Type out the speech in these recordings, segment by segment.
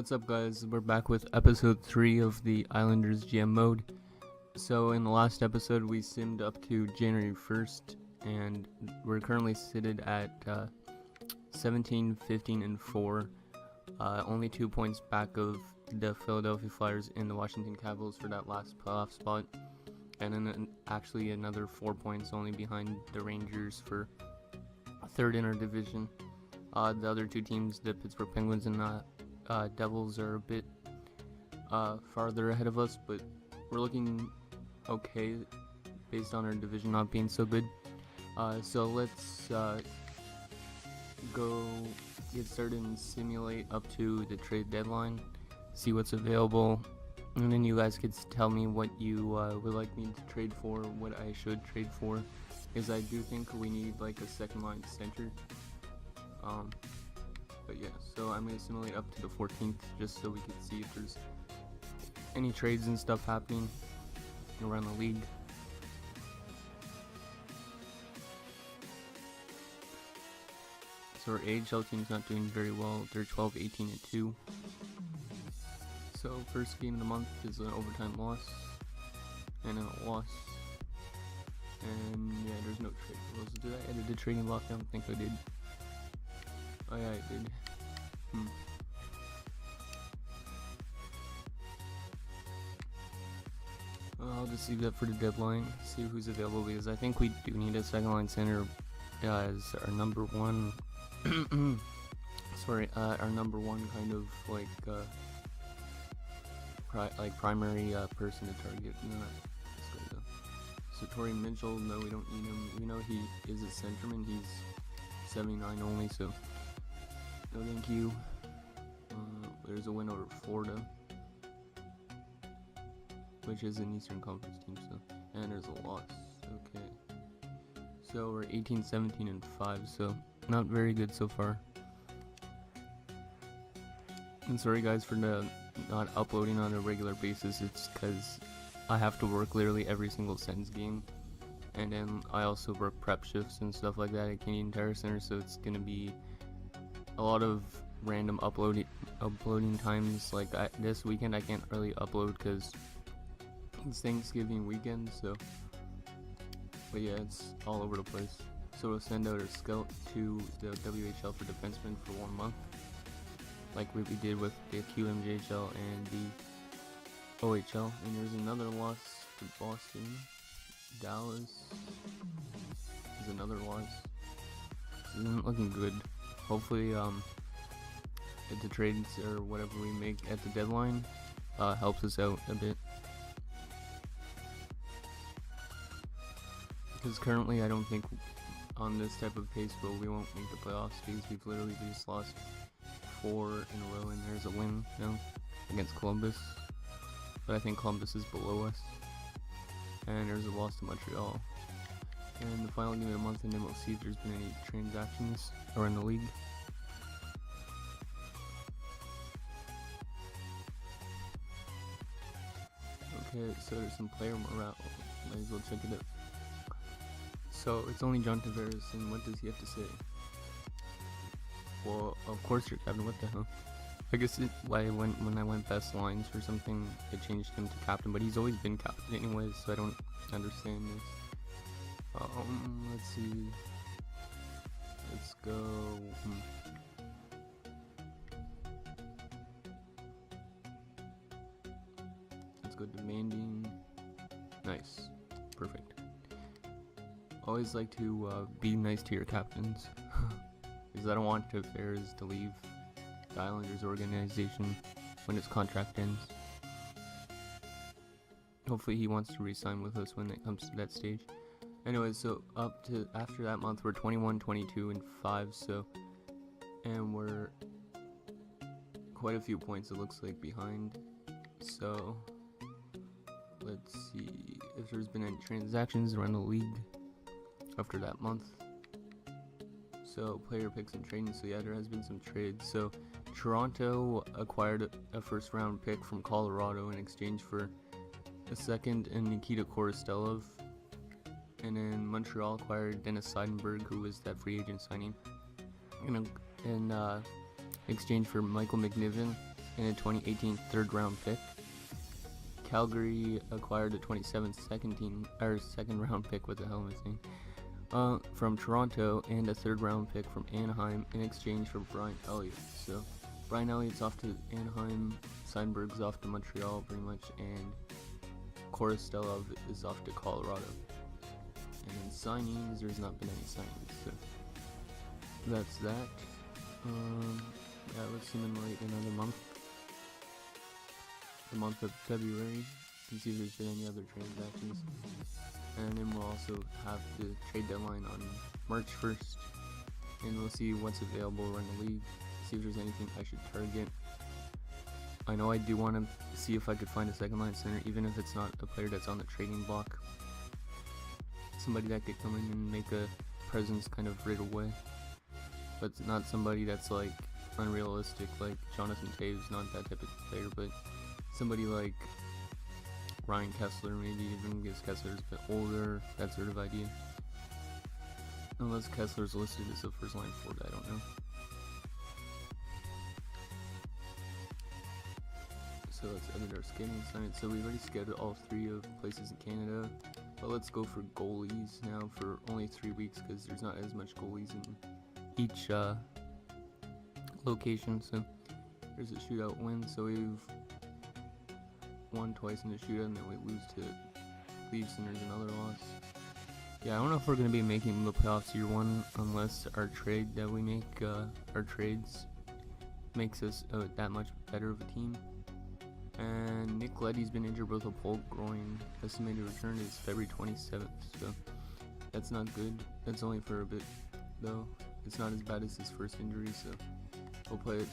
What's up, guys? We're back with episode 3 of the Islanders GM mode. So in the last episode we simmed up to January 1st, and we're currently seated at 17, 15, and 4, only 2 points back of the Philadelphia Flyers and the Washington Capitals for that last playoff spot, and then actually another 4 points only behind the Rangers for third in our division. The other two teams, the Pittsburgh Penguins and Devils, are a bit farther ahead of us, but we're looking okay based on our division not being so good. So let's go get started and simulate up to the trade deadline, see what's available, and then you guys could tell me what you would like me to trade for, what I should trade for, because I do think we need like a second line center. But yeah, so I'm going to simulate up to the 14th just so we can see if there's any trades and stuff happening around the league. So our AHL team's not doing very well. They're 12, 18, and 2. So first game of the month is an overtime loss and then a loss. And yeah, there's no trade rules. Did I edit the trading block? I don't think I did. Oh yeah, I did. I'll just leave that for the deadline, see who's available, because I think we do need a second line center as our number one our number one kind of like primary person to target. Not this guy though. So Torrey Mitchell, no, we don't need him. We know he is a centerman. He's 79 only, so no thank you. There's a win over Florida, which is an Eastern Conference team, so, and there's a loss. Okay, so we're 18, 17, and 5, so not very good so far. And sorry guys for not uploading on a regular basis. It's because I have to work literally every single Sens game, and then I also work prep shifts and stuff like that at Canadian Tire Center, so it's gonna be a lot of random uploading times. Like this weekend I can't really upload because it's Thanksgiving weekend, so, but yeah, it's all over the place. So we'll send out our scout to the WHL for defensemen for 1 month, like we did with the QMJHL and the OHL. And there's another loss to Boston. Dallas is another loss. This isn't looking good. Hopefully the trades or whatever we make at the deadline helps us out a bit, because currently I don't think on this type of pace we won't make the playoffs, because we've literally just lost 4 in a row, and there's a win now against Columbus, but I think Columbus is below us, and there's a loss to Montreal. And the final game of the month, and then we'll see if there's been any transactions around the league. Okay, so there's some player morale. Might as well check it out. So it's only John Tavares, and what does he have to say? Well, of course you're captain. What the hell? I guess when I went best lines or something, it changed him to captain, but he's always been captain anyways, so I don't understand this. Let's see. Let's go. Let's go demanding. Nice. Perfect. Always like to be nice to your captains, because I don't want Tavares to leave the Islanders organization when his contract ends. Hopefully he wants to re-sign with us when it comes to that stage. Anyways, so up to after that month we're 21, 22, and 5, so, and we're quite a few points, it looks like, behind. So let's see if there's been any transactions around the league after that month. So player picks and trading, so yeah, there has been some trades. So Toronto acquired a first round pick from Colorado in exchange for a second and Nikita Korostelov. And then Montreal acquired Dennis Seidenberg, who was that free agent signing, in exchange for Michael McNiven and a 2018 third round pick. Calgary acquired a 2017 second round pick, what the hell am I saying? From Toronto, and a third round pick from Anaheim in exchange for Brian Elliott. So Brian Elliott's off to Anaheim, Seinberg's off to Montreal pretty much, and Korostelov is off to Colorado. And then signings, there's not been any signings, so that's that. Yeah, let's see them wait another month. The month of February, and see if there's been any other transactions. And then we'll also have the trade deadline on March 1st, and we'll see what's available around the league, see if there's anything I should target. I know I do want to see if I could find a second line center, even if it's not a player that's on the trading block. Somebody that could come in and make a presence kind of right away, but not somebody that's like unrealistic, like Jonathan Toews, not that type of player, but somebody like Ryan Kessler, maybe, even because Kessler's a bit older, that sort of idea. Unless Kessler's listed as a first line forward, I don't know. So let's edit our scouting assignment. So we've already scouted all 3 of places in Canada, but let's go for goalies now for only 3 weeks, because there's not as much goalies in each location. So there's a shootout win, so we've won twice in the shootout, and then we lose to Leafs, and there's another loss. Yeah, I don't know if we're going to be making the playoffs year 1 unless our trade that we make, our trades makes us that much better of a team. And Nick Leddy's been injured with a pulled groin. Estimated return is February 27th, so that's not good. That's only for a bit, though. It's not as bad as his first injury, so we'll put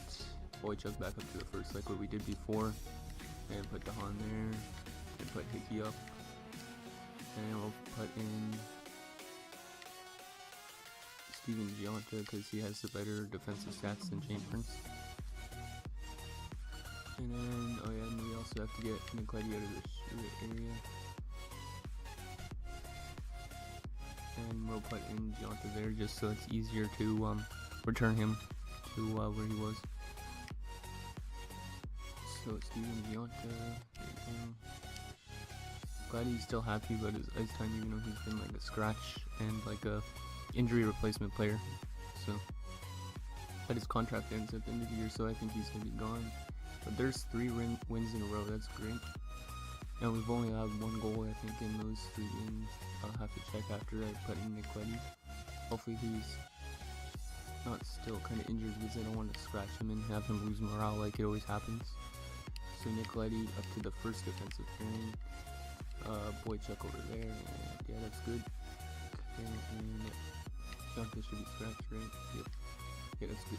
Boychuk back up to the first like what we did before, and put Dahan there, and put Hickey up, and we'll put in Steven Gionta because he has the better defensive stats than Shane Prince. And then, oh yeah, and we also have to get Nick Leddy out of the shootout area. And we'll put in Gionta there just so it's easier to return him to where he was. So it's Steven Gionta. Glad he's still happy about his ice time, even though he's been like a scratch and like a injury replacement player. So, but his contract ends at the end of the year, so I think he's gonna be gone. But there's 3 wins in a row, that's great. And we've only had 1 goal, I think, in those 3 games. I'll have to check after I put in Nick Leddy. Hopefully he's not still kind of injured, because I don't want to scratch him and have him lose morale like it always happens. So Nick Leddy up to the first defensive pairing. Boychuk over there, and yeah, that's good. Okay, and Jonathan should be scratched, right? Yep. Yeah, that's good.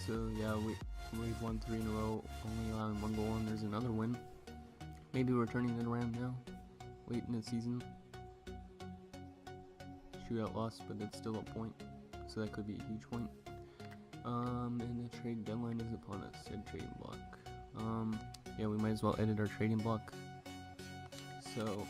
So yeah, we've won 3 in a row, only allowing 1 goal, and there's another win. Maybe we're turning it around now, late in the season. Shootout loss, but it's still a point, so that could be a huge point. And the trade deadline is upon us, said trading block. Yeah, we might as well edit our trading block. So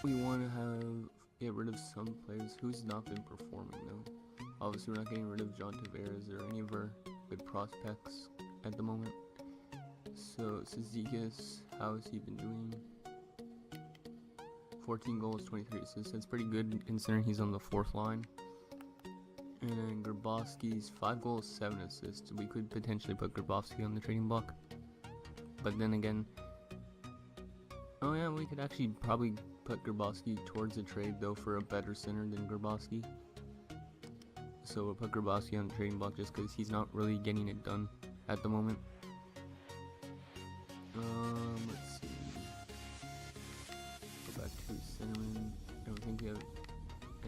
we want to get rid of some players who's not been performing though. Obviously, we're not getting rid of John Tavares or any of our good prospects at the moment. So, Cizikas, how has he been doing? 14 goals, 23 assists. That's pretty good considering he's on the 4th line. And then Grabowski's 5 goals, 7 assists. We could potentially put Grabowski on the trading block. But then again, oh yeah, we could actually probably put Grabowski towards a trade though for a better center than Grabowski. So we'll put Grabowski on the trading block just because he's not really getting it done at the moment. Let's see. Go back to centerman. I don't think we have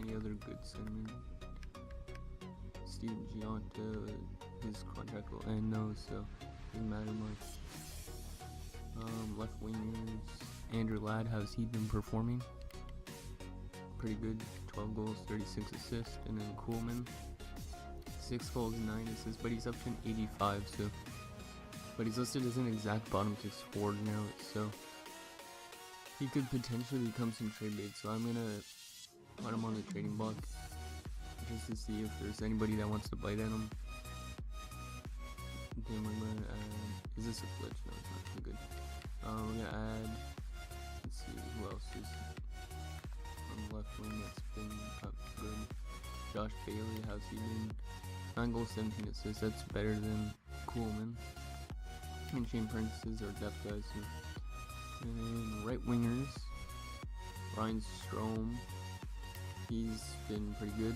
any other good centerman. Steven Gionta, his contract will end though, so doesn't matter much. Left wingers. Andrew Ladd, how's he been performing? Pretty good. 12 goals, 36 assists. And then Kuhlman, 6 goals, 9 assists, but he's up to an 85, so. But he's listed as an exact bottom 6 forward now, so he could potentially become some trade bait. So I'm gonna put him on the trading block just to see if there's anybody that wants to bite at him. And we're gonna add, is this a glitch? No, it's not too good. We're gonna add, let's see, who else is on the left wing that's been up good? Josh Bailey, how's he been? 9 goals, 17 assists, that's better than Coolman. And Shane Prentice's our depth guys. And then right wingers, Ryan Strome, he's been pretty good.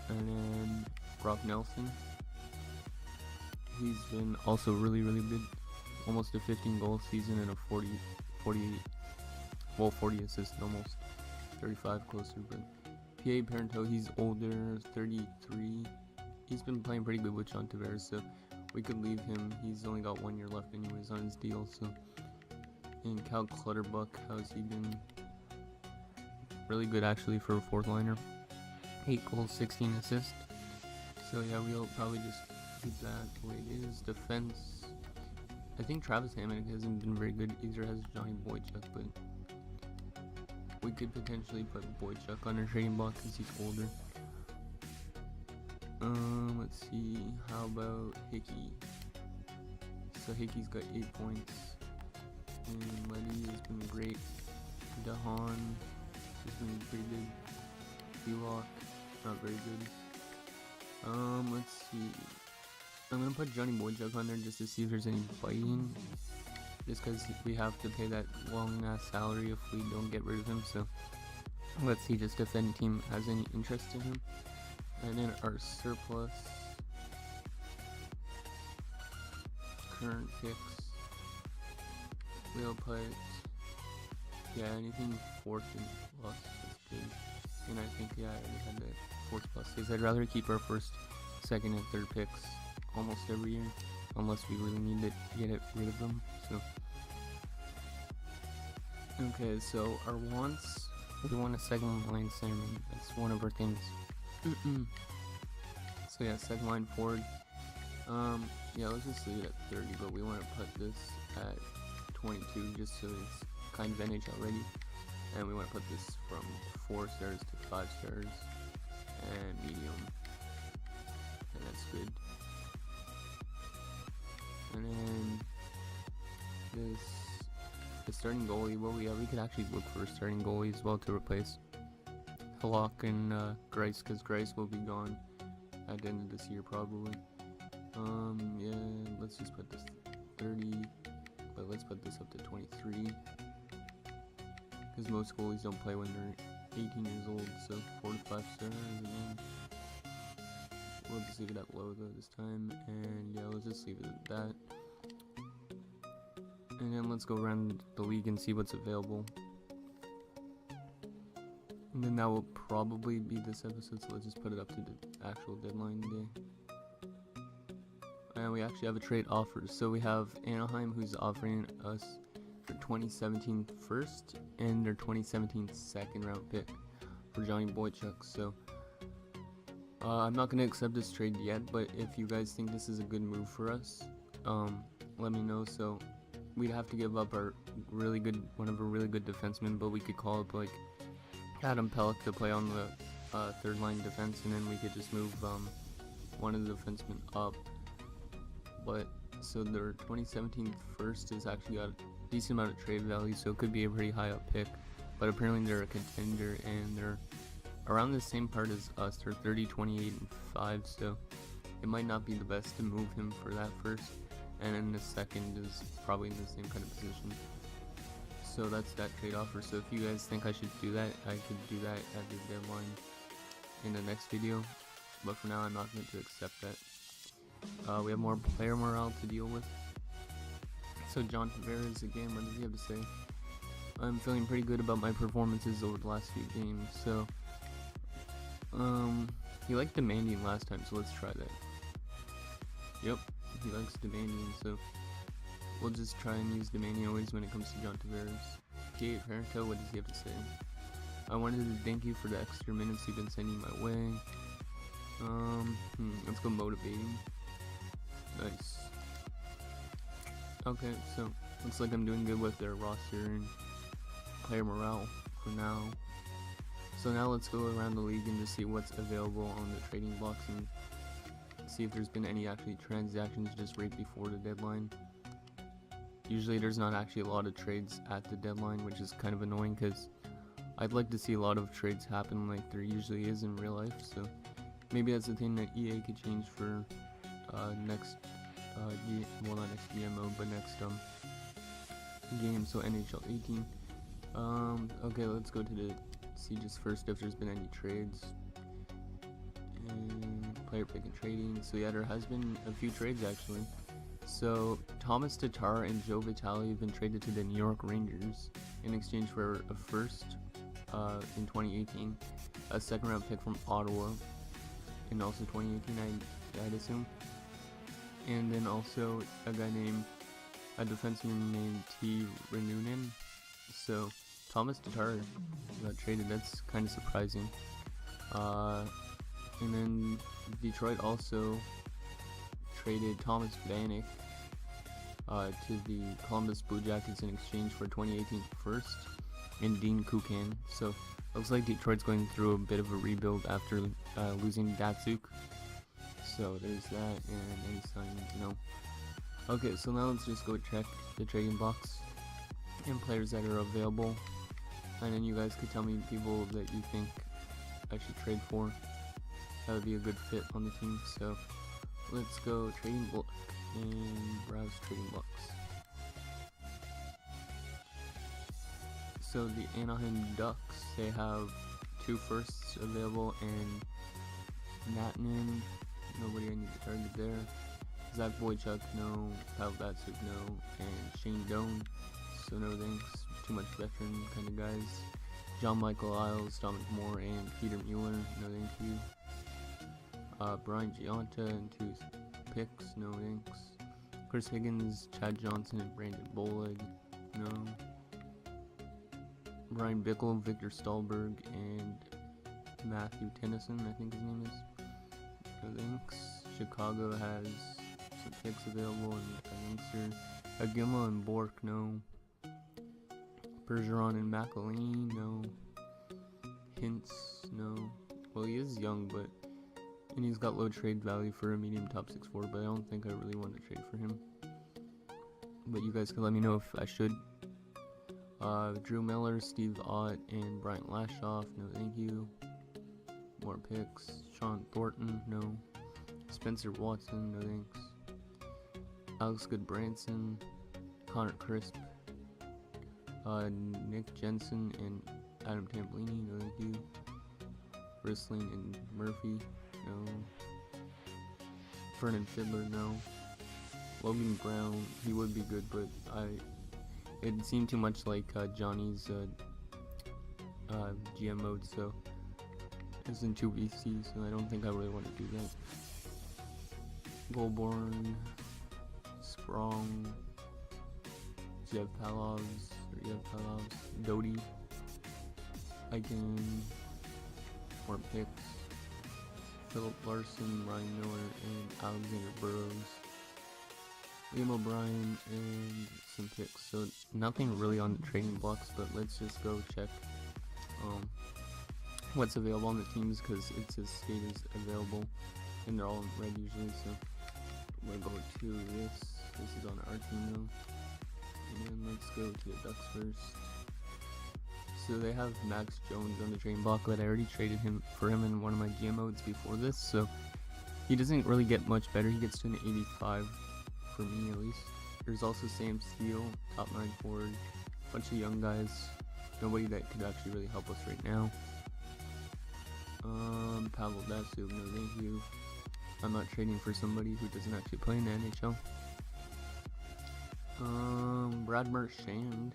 And then Brock Nelson, he's been also really good. Almost a 15 goal season and a 40 assists, almost 35 closer. But PA Parento, he's older, 33. He's been playing pretty good with John Tavares, so we could leave him. He's only got 1 year left anyways on his deal. So, and Cal Clutterbuck, how's he been? Really good actually for a 4th liner. 8 goals, 16 assists. So yeah, we'll probably just keep that the way it is. Defense, I think Travis Hamonic hasn't been very good. Either has Johnny Boychuk, but we could potentially put Boychuk on our trading block because he's older. Let's see, how about Hickey? So Hickey's got 8 points, and Letty has been great. Dahan has been pretty good. Elock, not very good. Let's see. I'm gonna put Johnny Boychuk on there just to see if there's any biting. Just because we have to pay that long ass salary if we don't get rid of him. So let's see just if any team has any interest in him. And then our surplus current picks, we'll put, yeah, anything 4th and plus is good. And I think, yeah, I already had that 4th plus, because I'd rather keep our 1st, 2nd, and 3rd picks almost every year, unless we really need to get rid of them. So, okay, so our wants, we want a 2nd line centerman. That's one of our things. So yeah, 2nd line forward. Yeah, let's just leave it at 30, but we want to put this at 22 just so it's kind of NHL ready. And we want to put this from 4 stars to 5 stars and medium. And that's good. And then this, the starting goalie, well, yeah, we could actually look for a starting goalie as well to replace Halak and Grice, because Grice will be gone at the end of this year probably. Yeah, let's just put this 30, but let's put this up to 23, because most goalies don't play when they're 18 years old, so 4 to 5 stars again. We'll just leave it at low though this time, and yeah, let's just leave it at that. And then let's go around the league and see what's available. And then that will probably be this episode, so let's just put it up to the actual deadline day. And we actually have a trade offer. So we have Anaheim, who's offering us their 2017 first and their 2017 second round pick for Johnny Boychuk. So I'm not going to accept this trade yet, but if you guys think this is a good move for us, let me know. So we'd have to give up our really good, one of our really good defensemen, but we could call up like Adam Pelech to play on the 3rd line defense, and then we could just move one of the defensemen up. But so their 2017 first is actually got a decent amount of trade value, so it could be a pretty high up pick. But apparently they're a contender, and they're around the same part as us. They're 30, 28, and 5, so it might not be the best to move him for that first. And then the second is probably in the same kind of position. So that's that trade offer. So if you guys think I should do that, I could do that at the deadline in the next video. But for now, I'm not going to accept that. We have more player morale to deal with. So John Tavares again, what does he have to say? I'm feeling pretty good about my performances over the last few games. So he liked demanding last time, so let's try that. Yep, he likes demanding, so we'll just try and use demanding always when it comes to John Tavares. Kate Parento, what does he have to say? I wanted to thank you for the extra minutes you've been sending my way. Let's go motivating. Nice. Okay, so looks like I'm doing good with their roster and player morale for now. So now let's go around the league and just see what's available on the trading blocks and see if there's been any actually transactions just right before the deadline. Usually there's not actually a lot of trades at the deadline, which is kind of annoying because I'd like to see a lot of trades happen like there usually is in real life. So maybe that's the thing that EA could change for next well, not next GMO, but next game, so NHL 18. Okay, let's go to the see just first if there's been any trades. And player pick and trading. So yeah, there has been a few trades actually. So Thomas Tatar and Joe Vitale have been traded to the New York Rangers in exchange for a first in 2018, a second round pick from Ottawa in also 2018, I'd assume, and then also a defenseman named T. Renunen. So Thomas Tatar got traded. That's kind of surprising. And then Detroit also traded Thomas Vanek to the Columbus Blue Jackets in exchange for 2018 first and Dean Kukan. So looks like Detroit's going through a bit of a rebuild after losing Datsuk. So there's that, and any signs, no. Okay, so now let's just go check the trading box and players that are available, and then you guys could tell me people that you think I should trade for. That would be a good fit on the team. So let's go trading block and browse trading blocks. So the Anaheim Ducks, they have 2 firsts available, and Natnan, nobody I need to target there. Zach Boychuk, no. Pavel Datsuk, no. And Shane Doan, so no thanks. Too much veteran kind of guys. John Michael Isles, Dominic Moore, and Peter Mueller, no thank you. Brian Giunta and 2 picks, no thanks. Chris Higgins, Chad Johnson, and Brandon Boleg, no. Brian Bickle, Victor Stahlberg, and Matthew Tennyson, I think his name is. No thanks. Chicago has some picks available, and thanks are Agima and Bork, no. Bergeron and McElhinney, no. Hintz, no. Well, he is young, and he's got low trade value for a medium top 6'4", but I don't think I really want to trade for him. But you guys can let me know if I should. Drew Miller, Steve Ott, and Bryant Lashoff, no thank you. More picks. Sean Thornton, no. Spencer Watson, no thanks. Alex Goodbranson, Connor Crisp, Nick Jensen, and Adam Tampolini, no thank you. Rissling and Murphy, no. Vernon Fiddler, no. Logan Brown, he would be good, but it seemed too much like Johnny's GM mode, so it's in 2 BC, so I don't think I really want to do that. Goldborn, Sprong, Jeff Palovs, Doty, Aiken, more picks, Philip Larson, Ryan Miller, and Alexander Burrows, Liam O'Brien, and some picks. So nothing really on the trading blocks, but let's just go check what's available on the teams, because it says skate is available and they're all in red usually. So we'll go to this is on our team though, and then let's go to the Ducks first. So they have Max Jones on the trading block, but I already traded for him in one of my GM modes before this, so he doesn't really get much better. He gets to an 85 for me at least. There's also Sam Steele, top 9 forward, bunch of young guys, nobody that could actually really help us right now. Pavel Datsuk, no thank you. I'm not trading for somebody who doesn't actually play in the NHL. Brad Marchand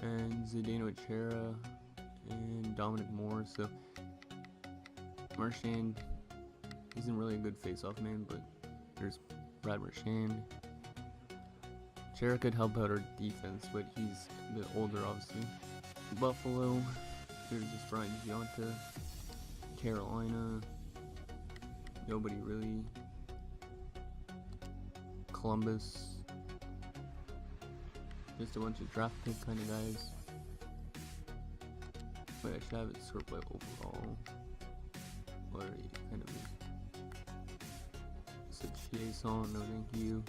and Zdeno Chara and Dominic Moore. So Marchand isn't really a good face-off man, but there's Brad Marchand. Chara could help out our defense, but he's a bit older, obviously. Buffalo, there's just Brian Giunta. Carolina, nobody really. Columbus, just a bunch of draft pick kind of guys. But I should have it sorted by overall. Or kind of is. Situation, no thank you.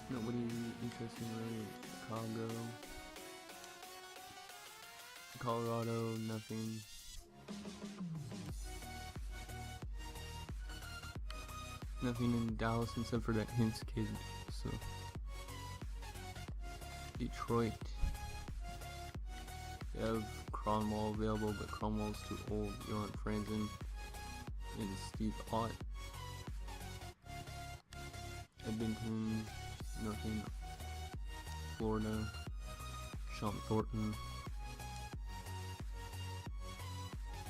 Nobody interesting really. Chicago. Colorado, nothing. Nothing in Dallas except for that Hints kid, so. Detroit. They have Cromwell available, but Cromwell's too old. You want Franzen and Steve Ott. Edmonton, nothing. Florida, Sean Thornton.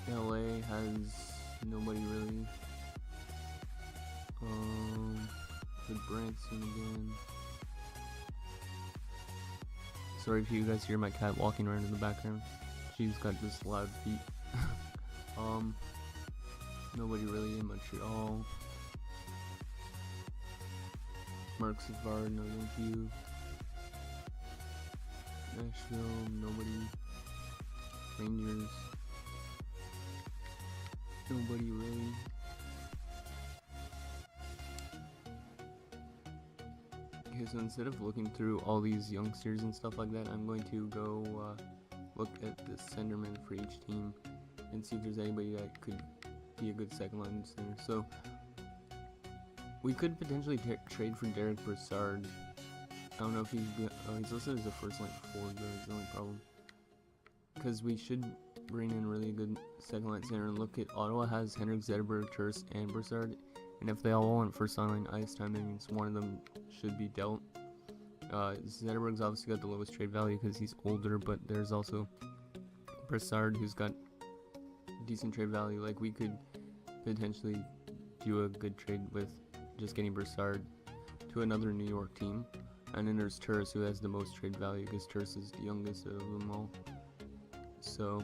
LA has nobody really. The Branson again. Sorry if you guys hear my cat walking around in the background. She's got this loud feet. Nobody really in Montreal. Mark Savard, no thank you. Nashville, nobody. Rangers. Nobody really. Okay, so instead of looking through all these youngsters and stuff like that, I'm going to go look at the centerman for each team and see if there's anybody that could be a good second line center. So we could potentially trade for Derek Brassard. I don't know if he's listed as a first line forward, though is the only problem. Because we should bring in really good second line center and look at Ottawa has Henrik Zetterberg, Turse, and Brassard. And if they all want first line ice time, that means one of them should be dealt. Zetterberg's obviously got the lowest trade value because he's older, but there's also Brassard who's got decent trade value. Like, we could potentially do a good trade with just getting Brassard to another New York team. And then there's Turse, who has the most trade value because Turse is the youngest of them all. So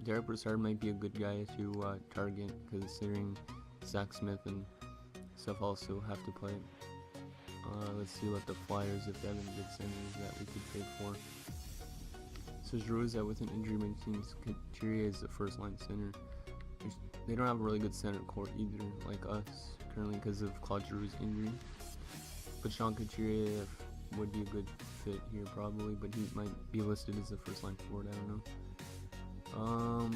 Derek Brassard might be a good guy to target, considering Zach Smith and stuff also have to play. Let's see what the Flyers, if they have any good centers that we could trade for. So Giroux is out with an injury, but it seems Couturier is the first line center. They don't have a really good center court either, like us, currently because of Claude Giroux's injury. But Sean Couturier would be a good fit here probably, but he might be listed as a first line forward, I don't know.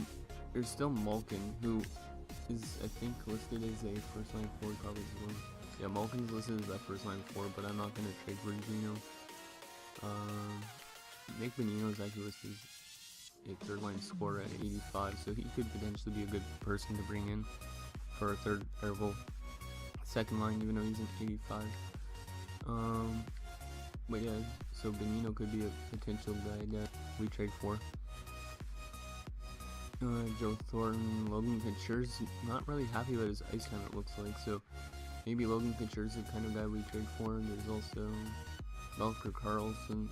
There's still Malkin, who is, I think, listed as a first line forward probably as well. Yeah, Malkin's listed as that first line forward, but I'm not going to trade for Gino. Nick Bonino is actually listed as a third line scorer at 85, so he could potentially be a good person to bring in for a second line, even though he's an 85. But yeah, so Bonino could be a potential guy that we trade for. Joe Thornton, Logan Couture's not really happy about his ice time, it looks like, so maybe Logan Couture's the kind of guy we trade for. There's also Melker Karlsson.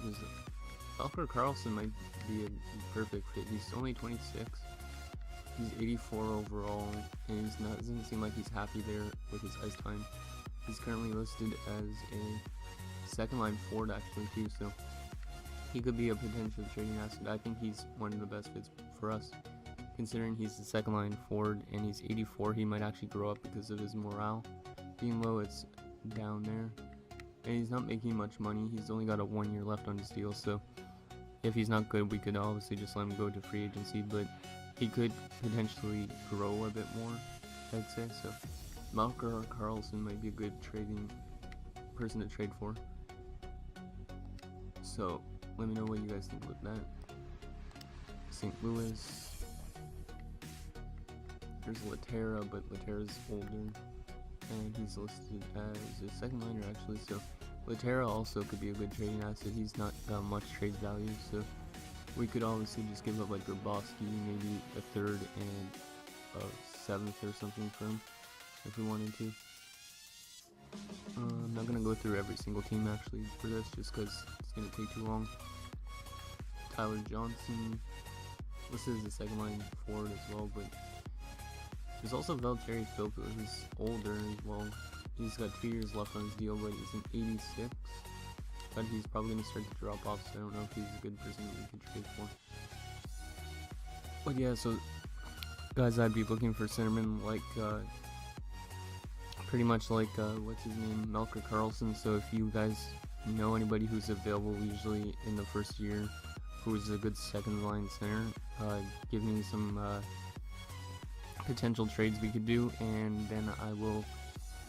Melker Karlsson might be a perfect fit. He's only 26. He's 84 overall, and doesn't seem like he's happy there with his ice time. He's currently listed as a second line forward actually too, so he could be a potential trading asset. I think he's one of the best fits for us. Considering he's the second line forward and he's 84, he might actually grow up because of his morale being low. It's down there, and he's not making much money. He's only got a 1 year left on his deal, so if he's not good, we could obviously just let him go to free agency, but he could potentially grow a bit more, I'd say. So Melker Karlsson might be a good person to trade for. So let me know what you guys think about that. St. Louis. There's Laterra, but Laterra's older, and he's listed as a second liner actually, so Laterra also could be a good trading asset. He's not got much trade value, so we could obviously just give up like Grabowski, maybe a third and a seventh or something for him if we wanted to. I'm not going to go through every single team actually for this, just because it's going to take too long. Tyler Johnson, listed as a second line forward as well, but there's also Valtteri Filppula, who's older as well. He's got 2 years left on his deal, but he's an 86. But he's probably going to start to drop off, so I don't know if he's a good person that we could trade for. But yeah, so guys, I'd be looking for centermen like pretty much like what's his name, Melker Karlsson. So if you guys know anybody who's available, usually in the first year, who's a good second line center, give me some potential trades we could do, and then I will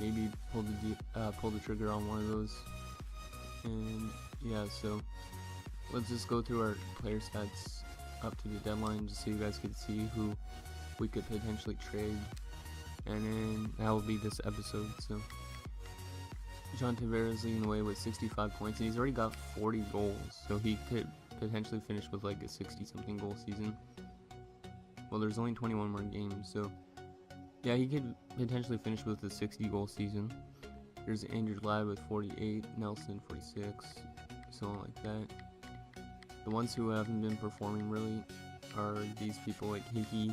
maybe pull the trigger on one of those. And yeah, so let's just go through our player stats up to the deadline, just so you guys could see who we could potentially trade, and then that will be this episode. So John Tavares is leading the way with 65 points, and he's already got 40 goals, so he could potentially finish with like a 60-something goal season. Well, there's only 21 more games, so yeah, he could potentially finish with a 60-goal season. There's Andrew Ladd with 48, Nelson 46, something like that. The ones who haven't been performing really are these people like Hickey,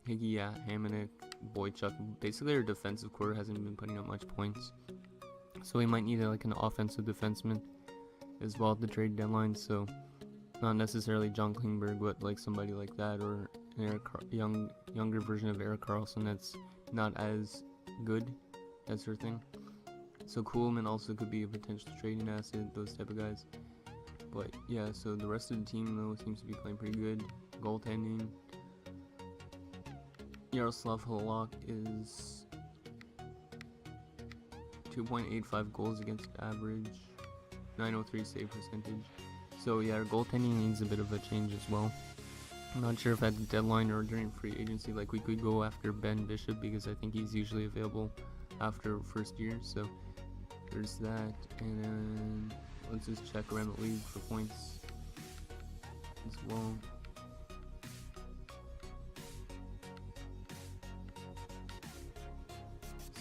Hamonic, Boychuk. Basically, our defensive core hasn't been putting up much points, so we might need like an offensive defenseman as well at the trade deadline. So not necessarily John Klingberg, but like somebody like that, or an younger version of Eric Karlsson that's not as good as her thing. So Kuhlman also could be a potential trading asset, those type of guys. But yeah, so the rest of the team though seems to be playing pretty good. Goaltending, Yaroslav Halak is 2.85 goals against average, 903 save percentage. So yeah, our goaltending needs a bit of a change as well. I'm not sure if at the deadline or during free agency, like we could go after Ben Bishop, because I think he's usually available after first year. So there's that, and then let's just check around the league for points as well.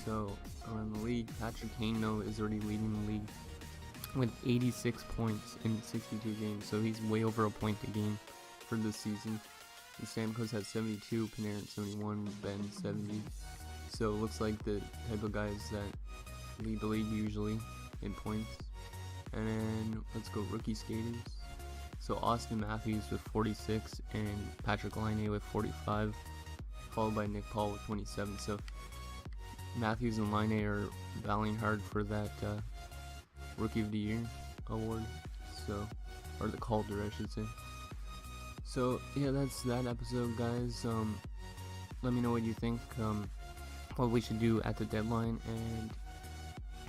So around the league, Patrick Kane though is already leading the league with 86 points in 62 games, so he's way over a point a game for this season. And Stamkos has 72, Panarin 71, Ben 70. So it looks like the type of guys that lead the league usually in points. And then let's go rookie skaters. So Austin Matthews with 46 and Patrick Laine with 45, followed by Nick Paul with 27. So Matthews and Laine are battling hard for that Rookie of the Year award, so, or the Calder, I should say. So yeah, that's that episode, guys. Let me know what you think, what we should do at the deadline, and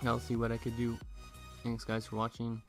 I'll see what I could do. Thanks guys for watching.